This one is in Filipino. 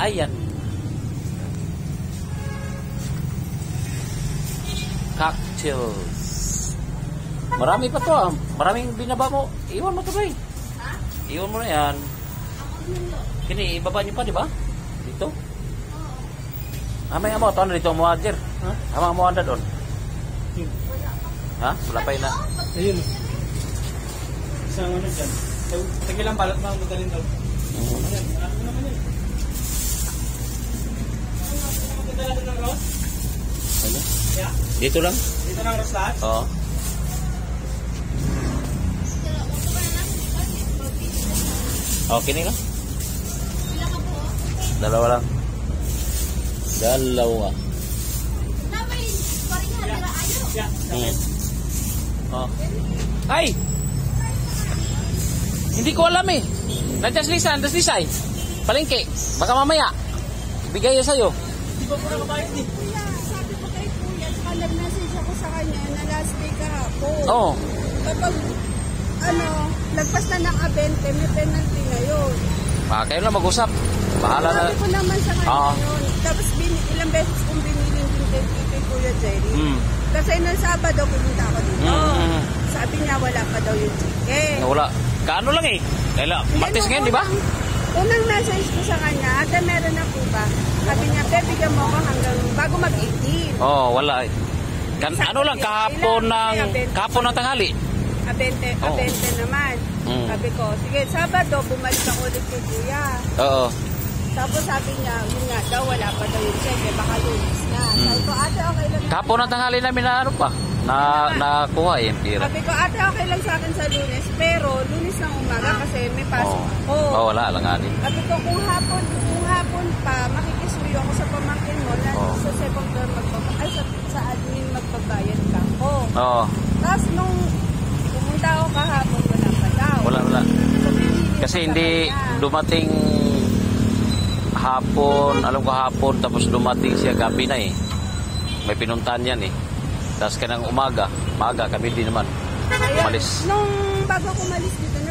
Ayan. Cocktails. Marami pa to ah. Maraming binaba mo. Iwan mo to ba eh. Iwan mo na yan. Kini, ibaba niyo pa, di ba? Dito. May mo. Ito na dito ang muhadir. Hamang mo anda doon. Ha? Wala pa yun na. Ayun. Isang ano dyan. Tagilang palat na magaling daw. Ayan. Ano naman yun? Magdala doon ng Ross? Ano? Yeah. Dito lang? Dito ng Ross lahat? Oo. Okay na lang. Dalawa lang. Dalawa. Yeah. Oh. Ay! Hindi ko alam eh. Nandiyan si Lisa, nandiyan si Lisay. Palengke. Baka mamaya. Bigay yan sa'yo. Hindi ba po nakabayad eh? Kuya, sabi ko kay Kuya, saka nag-message ako sa kanya na last day kahapon. Oo. Kapag, lagpas na ng 20, may penalty na yun. Kayo lang mag-usap. Bahala na. Sabi ko naman sa kanya Oo. yun. Tapos ilang beses kong biniling din kay Kuya Jerry. Mm. Kasi nung Sabado, pumunta ako dito. Mm. Sabi niya, wala pa daw yung chicken. Wala. Kaano lang eh. Kaya Martes ngayon, di ba? Unang message ko sa kanya, ate, meron na po ba? Sabi niya, bibigyan mo ako hanggang bago mag-18. Oo, wala eh. Ano lang, kahapon ng tanghali. 20 Oo. naman. Mm. Sabi ko, sige, Sabado, bumalik ako ulit kay Kuya. Oo. Tapos sabi niya, yun nga daw, wala pa daw yung check, baka lunes na. Sabi ko, ate, okay lang. Kahapon ng tanghali namin na ano pa. Nakuha eh, pira. Sabi ko, ate, okay lang sa akin sa lunes, pero lunes ng umaga kasi may pasok ako. Oo, wala lang nga din. Sabi ko, kung hapon pa, makikisuyo ako sa pamangkin mo na sa second floor sa admin magbabayad ka ako. Oo. Tapos nung pumunta ako kahapon, wala pa daw. Wala. So, pinili ko Kasi sa hindi kanya. dumating hapon, alam ko hapon, tapos dumating siya gabi na eh. May pinuntahan yan eh. Tapos kanang maaga kami din naman. Kaya, umalis. nung bago ko umalis dito